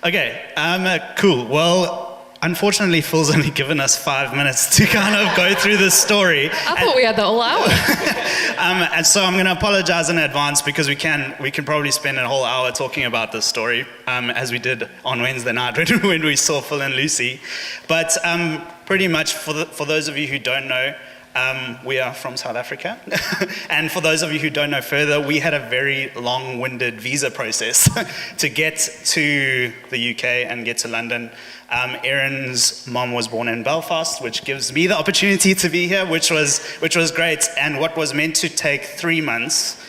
Okay, cool. Well, unfortunately, Phil's only given us 5 minutes to kind of go through this story. I thought we had the whole hour. And so I'm going to apologize in advance because we can probably spend a whole hour talking about this story, as we did on Wednesday night when we saw Phil and Lucy. But pretty much for those of you who don't know, we are from South Africa. And for those of you who don't know further, we had a very long-winded visa process to get to the UK and get to London. Erin's mom was born in Belfast, which gives me the opportunity to be here, which was great. And what was meant to take 3 months,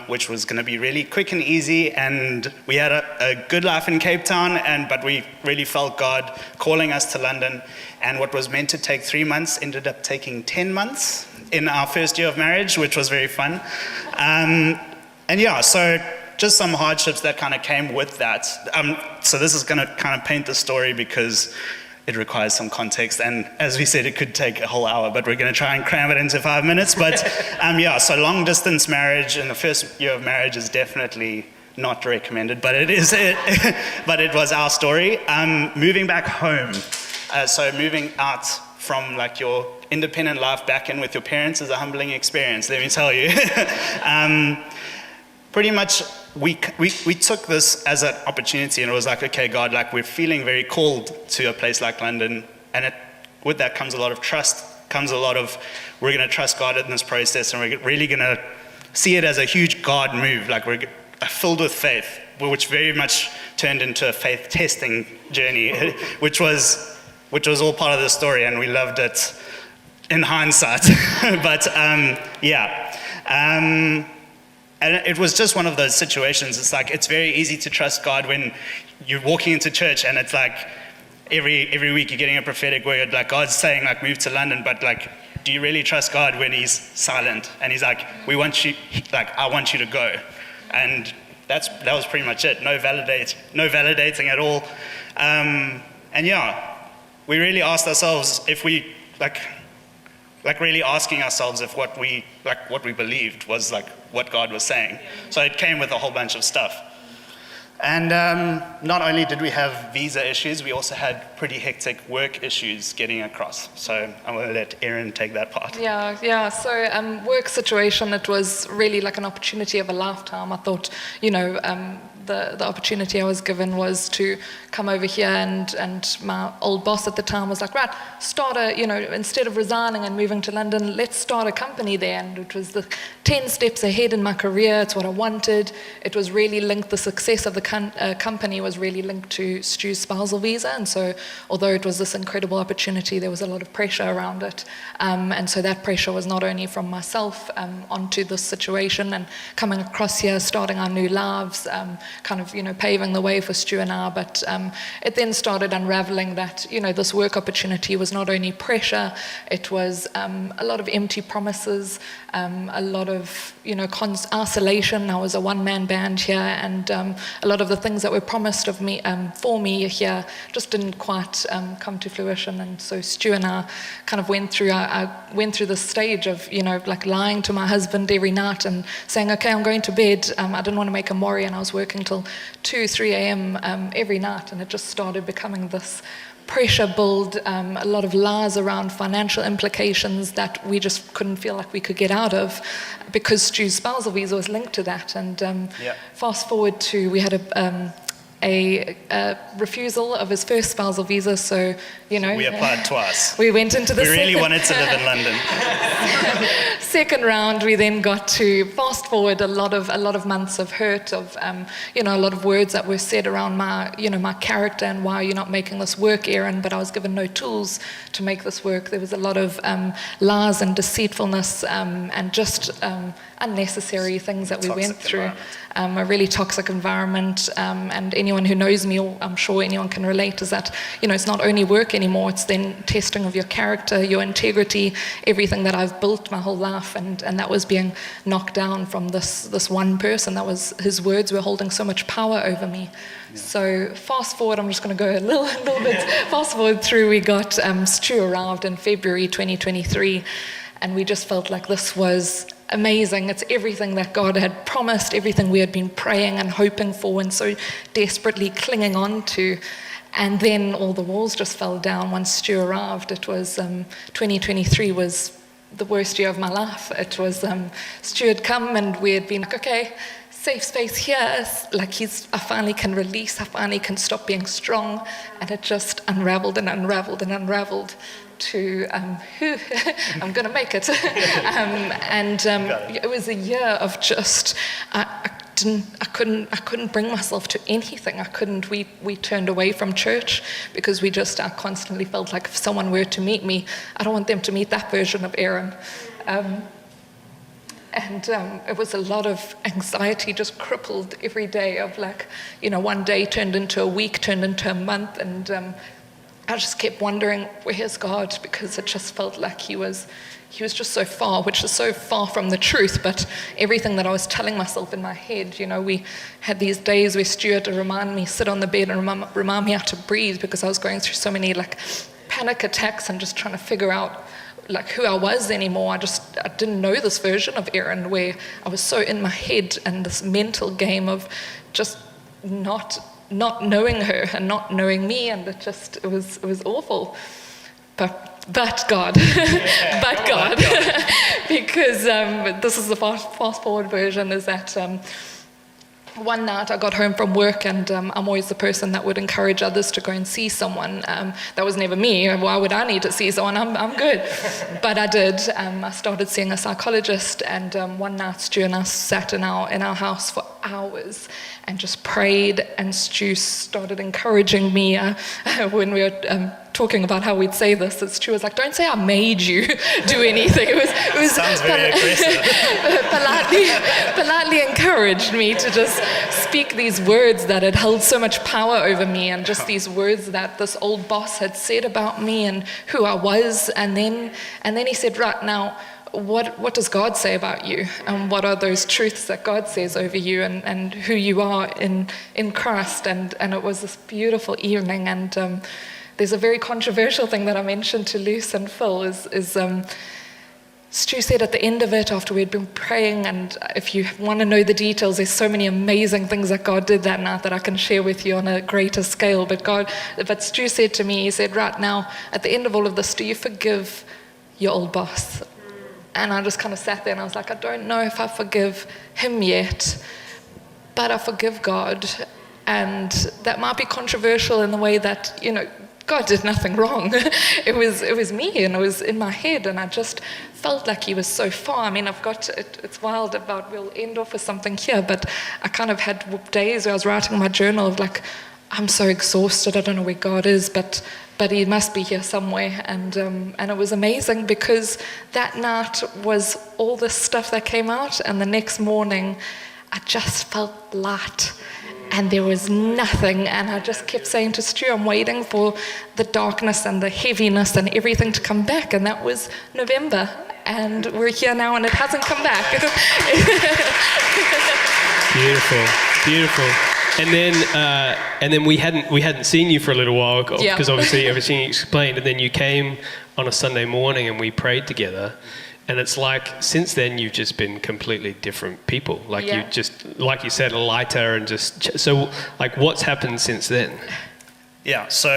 which was going to be really quick and easy, and we had a good life in Cape Town, but we really felt God calling us to London. And what was meant to take 3 months ended up taking 10 months in our first year of marriage, which was very fun. So just some hardships that kind of came with that. So this is going to kind of paint the story because it requires some context. And as we said, it could take a whole hour, but we're going to try and cram it into 5 minutes. But so long distance marriage in the first year of marriage is definitely not recommended, but it was our story. Moving back home. So moving out from like your independent life back in with your parents is a humbling experience, let me tell you. Pretty much we took this as an opportunity, and it was like, okay, God, like we're feeling very called to a place like London, and with that comes a lot of trust, comes a lot of, we're going to trust God in this process, and we're really going to see it as a huge God move, like we're filled with faith, which very much turned into a faith testing journey, which was all part of the story, and we loved it in hindsight. But and it was just one of those situations. It's like, it's very easy to trust God when you're walking into church and it's like every week you're getting a prophetic word, like God's saying like move to London, but like, do you really trust God when he's silent? And he's like, I want you to go. And that was pretty much it. No validating at all. We really asked ourselves if we really asking ourselves if what we believed was like what God was saying. So it came with a whole bunch of stuff. And not only did we have visa issues, we also had pretty hectic work issues getting across. So I'm going to let Erin take that part. Yeah. So work situation, it was really like an opportunity of a lifetime. I thought, the opportunity I was given was to come over here, and my old boss at the time was like, right, instead of resigning and moving to London, let's start a company there. And it was the 10 steps ahead in my career. It's what I wanted. It was really linked, the success of the company was really linked to Stu's spousal visa. And so although it was this incredible opportunity, there was a lot of pressure around it. And so that pressure was not only from myself onto this situation and coming across here, starting our new lives, paving the way for Stu and I, but it then started unraveling that, this work opportunity was not only pressure, it was a lot of empty promises, a lot of, isolation. I was a one-man band here, and a lot of the things that were promised of me, for me here, just didn't quite come to fruition. And so Stu and I kind of went through this stage of, lying to my husband every night and saying, okay, I'm going to bed. I didn't want to make him worry, and I was working till 2-3 a.m. Every night, and it just started becoming this pressure build, a lot of lies around financial implications that we just couldn't feel like we could get out of, because Stu's spousal visa was linked to that. And fast forward to, we had a refusal of his first spousal visa, so we applied twice. We went into the we really wanted to live in London. Second round, we then got to fast forward a lot of months of hurt, of a lot of words that were said around my character and why you're not making this work, Erin. But I was given no tools to make this work. There was a lot of lies and deceitfulness and just unnecessary things that we went through. A really toxic environment, and anyone who knows me, or I'm sure anyone can relate, is that it's not only work anymore, it's then testing of your character, your integrity, everything that I've built my whole life, and that was being knocked down from this one person. That was, his words were holding so much power over me. Yeah. So fast forward, I'm just going to go a little bit fast forward through. We got Stu arrived in February 2023, and we just felt like this was amazing. It's everything that God had promised, everything we had been praying and hoping for and so desperately clinging on to. And then all the walls just fell down once Stu arrived. It was 2023 was the worst year of my life. It was Stu had come and we had been like, okay, safe space here. Like I finally can release. I finally can stop being strong. And it just unraveled and unraveled and unraveled to I'm going to make it. It was a year of just I couldn't bring myself to anything. We turned away from church because I constantly felt like if someone were to meet me, I don't want them to meet that version of Erin. It was a lot of anxiety, just crippled every day of one day turned into a week, turned into a month, and I just kept wondering, where's God? Because it just felt like he was just so far, which is so far from the truth, but everything that I was telling myself in my head, we had these days where Stu had to sit on the bed and remind me how to breathe because I was going through so many panic attacks and just trying to figure out who I was anymore. I didn't know this version of Erin where I was so in my head and this mental game of just not knowing her and not knowing me, and it was awful. But God, but God, because this is the fast forward version, is that one night I got home from work, and I'm always the person that would encourage others to go and see someone. That was never me. Why would I need to see someone? I'm good. But I did. I started seeing a psychologist, and one night Stu and I sat in our house for hours and just prayed, and Stu started encouraging me when we were talking about how we'd say this. Stu was like, don't say I made you do anything. It was sounds very aggressive. politely encouraged me to just speak these words that had held so much power over me, and just these words that this old boss had said about me and who I was. And then he said, right now, what does God say about you, and what are those truths that God says over you, and who you are in Christ? And it was this beautiful evening, and there's a very controversial thing that I mentioned to Luce and Phil is Stu said at the end of it, after we'd been praying, and if you want to know the details, there's so many amazing things that God did that night that I can share with you on a greater scale. But Stu said to me, he said, right now, at the end of all of this, do you forgive your old boss? And I just kind of sat there and I was like, I don't know if I forgive him yet, but I forgive God. And that might be controversial in the way that, God did nothing wrong. It was me, and it was in my head, and I just felt like he was so far. I mean, it's wild about, we'll end off with something here, but I kind of had days where I was writing in my journal of I'm so exhausted, I don't know where God is, but he must be here somewhere. And it was amazing because that night was all this stuff that came out, and the next morning I just felt light. And there was nothing, and I just kept saying to Stu, I'm waiting for the darkness and the heaviness and everything to come back, and that was November, and we're here now, and it hasn't come back. Beautiful. And then we hadn't seen you for a little while because obviously everything you explained, and then you came on a Sunday morning and we prayed together. And it's like, since then, you've just been completely different people. You just, like you said, lighter and just... So, what's happened since then? Yeah, so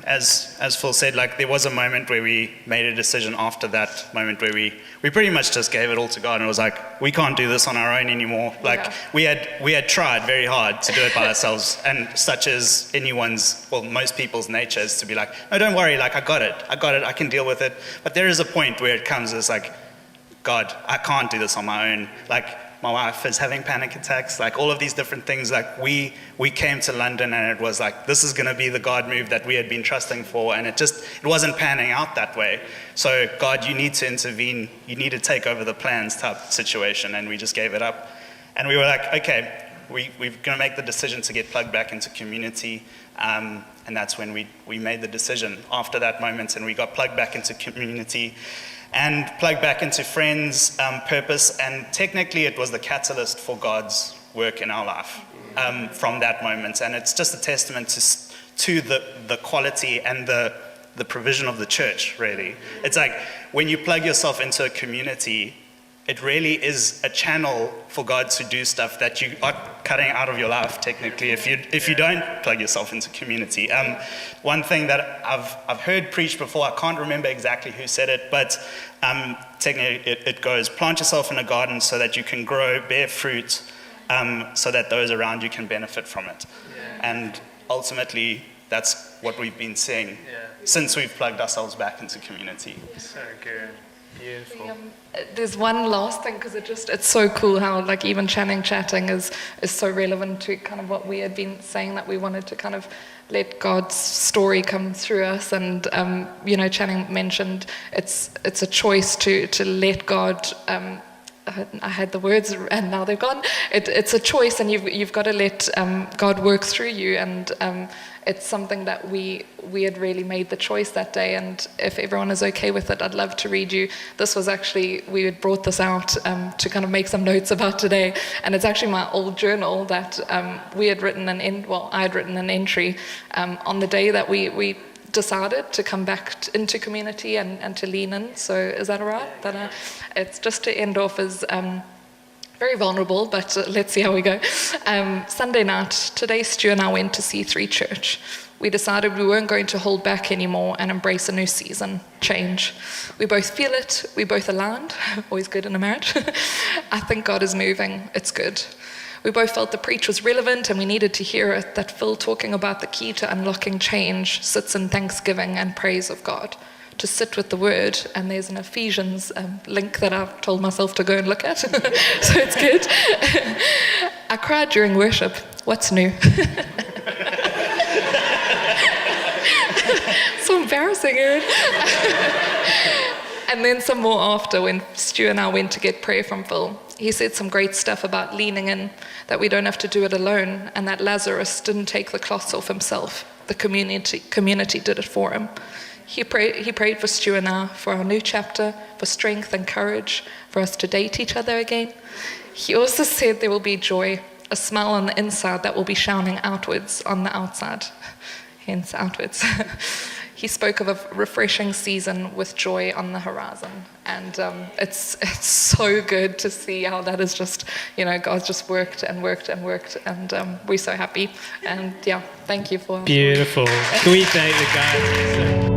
as Phil said, there was a moment where we made a decision after that moment where we pretty much just gave it all to God, and it was like, we can't do this on our own anymore. We had tried very hard to do it by ourselves, and such as most people's nature is to be like, no, don't worry, I got it, I can deal with it. But there is a point where it comes as God, I can't do this on my own. My wife is having panic attacks, all of these different things. We came to London, and it was this is going to be the God move that we had been trusting for, and it wasn't panning out that way. So God, you need to intervene, you need to take over the plans type situation, and we just gave it up. And we were like, okay, we're going to make the decision to get plugged back into community, and that's when we made the decision after that moment, and we got plugged back into community and plugged back into friends, purpose, and technically it was the catalyst for God's work in our life from that moment. And it's just a testament to the quality and the provision of the church, really. It's when you plug yourself into a community, it really is a channel for God to do stuff that you are cutting out of your life, technically, if you don't plug yourself into community. One thing that I've heard preached before, I can't remember exactly who said it, but technically it goes, plant yourself in a garden so that you can grow, bear fruit, so that those around you can benefit from it. And ultimately, that's what we've been seeing since we've plugged ourselves back into community. So good. Beautiful. There's one last thing, because it's so cool how like even Channing chatting is so relevant to kind of what we had been saying, that we wanted to kind of let God's story come through us. And Channing mentioned it's a choice to let God. I had the words and now they've gone. It's a choice, and you've got to let God work through you. And it's something that we had really made the choice that day. And if everyone is okay with it, I'd love to read you. This was actually, we had brought this out to kind of make some notes about today. And it's actually my old journal that we had written I had written an entry on the day that we decided to come back into community and to lean in. So is that all right? That it's just to end off as very vulnerable, but let's see how we go. Sunday night, today Stu and I went to C3 Church. We decided we weren't going to hold back anymore and embrace a new season, change. We both feel it, we both aligned, always good in a marriage. I think God is moving, it's good. We both felt the preach was relevant and we needed to hear it, that Phil talking about the key to unlocking change sits in thanksgiving and praise of God, to sit with the word. And there's an Ephesians link that I've told myself to go and look at, so it's good. I cried during worship. What's new? So embarrassing, Erin. And then some more after, when Stu and I went to get prayer from Phil. He said some great stuff about leaning in, that we don't have to do it alone, and that Lazarus didn't take the cloths off himself. The community did it for him. He prayed for Stu and I, for our new chapter, for strength and courage, for us to date each other again. He also said there will be joy, a smile on the inside that will be shining outwards on the outside, hence outwards. He spoke of a refreshing season with joy on the horizon. And it's so good to see how that is just, God's just worked and worked and worked. And we're so happy. And thank you for... Beautiful. Can we thank the guys?